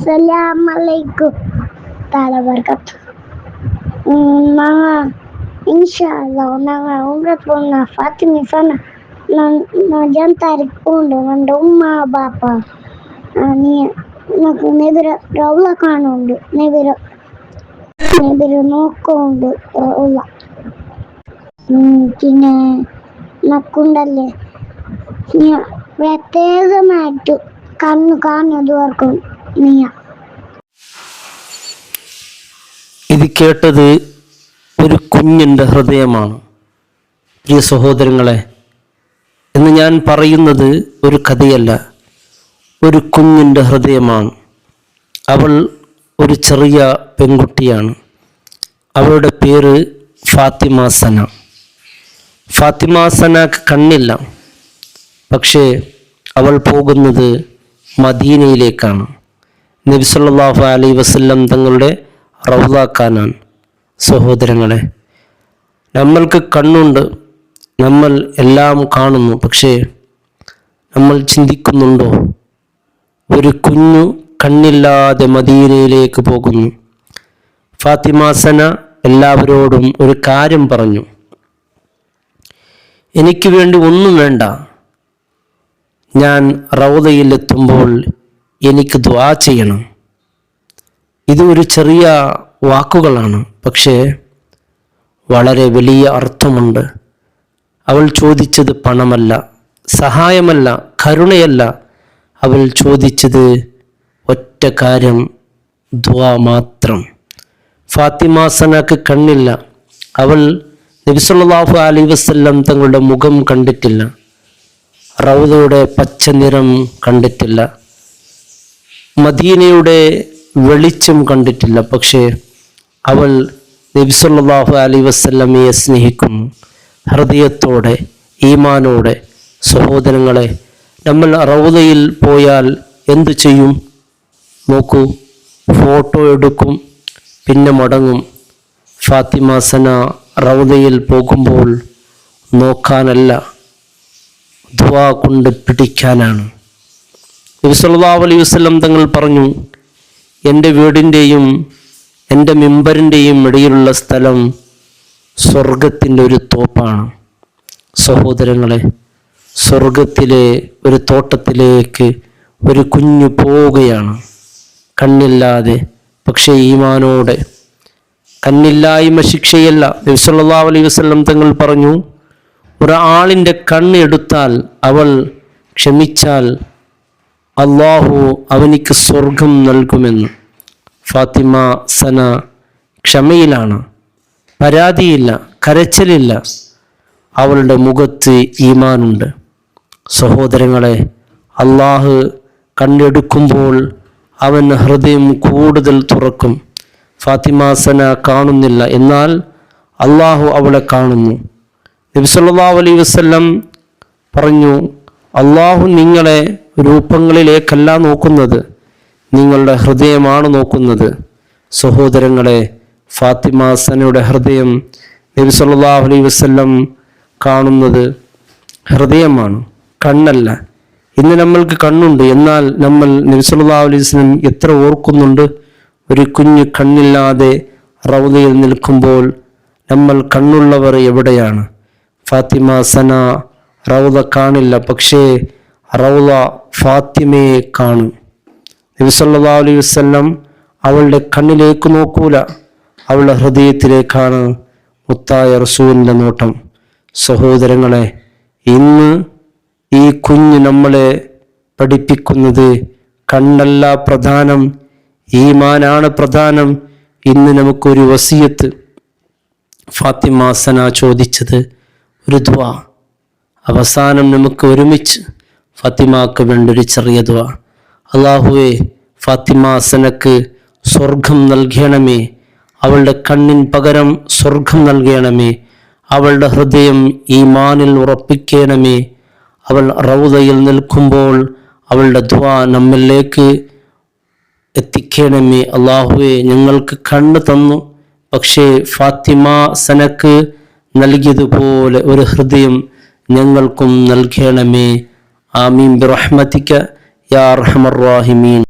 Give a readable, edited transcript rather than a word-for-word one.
Assalamualaikum wabarakatuh. Insyaallah umrah Fatimi sana na jantarik pondo nanda umma bapa ani naku nebira rawla kanundo nebira nokkondo rawla പിന്നെ നക്കുണ്ടല്ലേ പ്രത്യേകമായിട്ട് കണ്ണു കാണുന്നവർക്കും നീയ. ഇത് കേട്ടത് ഒരു കുഞ്ഞിൻ്റെ ഹൃദയമാണ്. പ്രിയ സഹോദരങ്ങളെ, എന്ന് ഞാൻ പറയുന്നത് ഒരു കഥയല്ല, ഒരു കുഞ്ഞിൻ്റെ ഹൃദയമാണ്. അവൾ ഒരു ചെറിയ പെൺകുട്ടിയാണ്. അവളുടെ പേര് ഫാത്തിമ സന. ഫാത്തിമ സനക്ക് കണ്ണില്ല, പക്ഷേ അവൾ പോകുന്നത് മദീനയിലേക്കാണ്. നബി സല്ലല്ലാഹു അലൈഹി വസല്ലം തങ്ങളുടെ റൗള കാണാൻ. സഹോദരങ്ങളെ, നമ്മൾക്ക് കണ്ണുണ്ട്, നമ്മൾ എല്ലാം കാണുന്നു, പക്ഷേ നമ്മൾ ചിന്തിക്കുന്നുണ്ടോ? ഒരു കുഞ്ഞു കണ്ണില്ലാതെ മദീനയിലേക്ക് പോകുന്നു. ഫാത്തിമ സന എല്ലാവരോടും ഒരു കാര്യം പറഞ്ഞു: എനിക്ക് വേണ്ടി ഒന്നും വേണ്ട, ഞാൻ റൗളയിലെത്തുമ്പോൾ എനിക്ക് ദുആ ചെയ്യണം. ഇത് ഒരു ചെറിയ വാക്കുകളാണ്, പക്ഷേ വളരെ വലിയ അർത്ഥമുണ്ട്. അവൾ ചോദിച്ചത് പണമല്ല, സഹായമല്ല, കരുണയല്ല. അവൾ ചോദിച്ചത് ഒറ്റ കാര്യം, ദുആ മാത്രം. ഫാത്തിമ സനക്ക് കണ്ണില്ല. അവൾ നബി സല്ലല്ലാഹു അലൈഹി വസല്ലം തങ്ങളുടെ മുഖം കണ്ടിട്ടില്ല, റൗളയുടെ പച്ച നിറം കണ്ടിട്ടില്ല, മദീനയുടെ വെളിച്ചം കണ്ടിട്ടില്ല. പക്ഷേ അവൾ നബി സല്ലല്ലാഹു അലൈഹി വസല്ലമയെ സ്നേഹിക്കുന്നു, ഹൃദയത്തോടെ, ഈമാനോടെ. സഹോദരങ്ങളെ, നമ്മൾ റൗളയിൽ പോയാൽ എന്തു ചെയ്യും? നോക്കൂ, ഫോട്ടോ എടുക്കും, പിന്നെ മടങ്ങും. ഫാത്തിമ സന റൗളയിൽ പോകുമ്പോൾ നോക്കാനല്ല, ദുആ കൊണ്ട് പിടിക്കാനാണ്. നബി സല്ലല്ലാഹു അലൈഹി വസല്ലം തങ്ങൾ പറഞ്ഞു, എൻ്റെ വീടിൻ്റെയും എൻ്റെ മിമ്പറിൻ്റെയും ഇടയിലുള്ള സ്ഥലം സ്വർഗത്തിൻ്റെ ഒരു തോപ്പാണ്. സഹോദരങ്ങളെ, സ്വർഗത്തിലെ ഒരു തോട്ടത്തിലേക്ക് ഒരു കുഞ്ഞു പോവുകയാണ്, കണ്ണില്ലാതെ, പക്ഷേ ഈമാനോടെ. കണ്ണില്ലായ്മ ശിക്ഷയല്ല. നബി സല്ലല്ലാഹു അലൈഹി വസല്ലം തങ്ങൾ പറഞ്ഞു, ഒരാളിൻ്റെ കണ്ണ് എടുത്താൽ, അവൾ ക്ഷമിച്ചാൽ, അള്ളാഹു അവനിക്ക് സ്വർഗം നൽകുമെന്ന്. ഫാത്തിമ സന ക്ഷമയിലാണ്, പരാതിയില്ല, കരച്ചിലില്ല. അവളുടെ മുഖത്ത് ഈമാനുണ്ട്. സഹോദരങ്ങളെ, അള്ളാഹു കണ്ണെടുക്കുമ്പോൾ അവൻ ഹൃദയം കൂടുതൽ തുറക്കും. ഫാത്തിമ സന കാണുന്നില്ല, എന്നാൽ അള്ളാഹു അവളെ കാണുന്നു. നബി സല്ലല്ലാഹു അലൈഹി വസല്ലം പറഞ്ഞു, അള്ളാഹു നിങ്ങളെ രൂപങ്ങളിലേക്കല്ല നോക്കുന്നത്, നിങ്ങളുടെ ഹൃദയമാണ് നോക്കുന്നത്. സഹോദരങ്ങളെ, ഫാത്തിമ സനയുടെ ഹൃദയം നബി സല്ലല്ലാഹു അലൈഹി വസല്ലം കാണുന്നത് ഹൃദയമാണ്, കണ്ണല്ല. ഇന്ന് നമ്മൾക്ക് കണ്ണുണ്ട്, എന്നാൽ നമ്മൾ നബി സല്ലല്ലാഹു അലൈഹി വസല്ലം എത്ര ഓർക്കുന്നുണ്ട്? ഒരു കുഞ്ഞു കണ്ണില്ലാതെ റൗളയിൽ നിൽക്കുമ്പോൾ നമ്മൾ കണ്ണുള്ളവർ എവിടെയാണ്? ഫാത്തിമ സന റൗള കാണില്ല, പക്ഷേ റൗള ഫാത്തിമയെ കാണും. നബി സല്ലല്ലാഹു അലൈഹി വസല്ലം അവളുടെ കണ്ണിലേക്ക് നോക്കൂല, അവളുടെ ഹൃദയത്തിലേക്കാണ് മുത്തായ റസൂലിൻ്റെ നോട്ടം. സഹോദരങ്ങളെ, ഇന്ന് ഈ കുഞ്ഞ് നമ്മളെ പഠിപ്പിക്കുന്നത് കണ്ണല്ല പ്രധാനം, ഈമാനാണ് പ്രധാനം. ഇന്ന് നമുക്കൊരു വസിയത്ത്. ഫാത്തിമ സന ചോദിച്ചത് ഒരു ദുആ. അവസാനം നമുക്ക് ഒരുമിച്ച് ഫാത്തിമക്ക് വേണ്ടി ഒരു ചെറിയ ദുആ. അല്ലാഹുവേ, ഫാത്തിമ സനക്ക് സ്വർഗം നൽകണമേ, അവളുടെ കണ്ണിൻ പകരം സ്വർഗം നൽകണമേ, അവളുടെ ഹൃദയം ഈമാനിൽ ഉറപ്പിക്കണമേ. അവൾ റൗളയിൽ നിൽക്കുമ്പോൾ അവളുടെ ദുആ നമ്മിലേക്ക് എത്തിക്കണമേ. അല്ലാഹുവേ, ഞങ്ങൾക്ക് കണ്ണ് തന്നു, പക്ഷേ ഫാത്തിമ സനക്ക് നൽകിയതുപോലെ ഒരു ഹൃദയം ഞങ്ങൾക്കും നൽകണമേ. ആമീൻ ബിറഹ്മതിക യാ അർഹമർ റഹീമീൻ.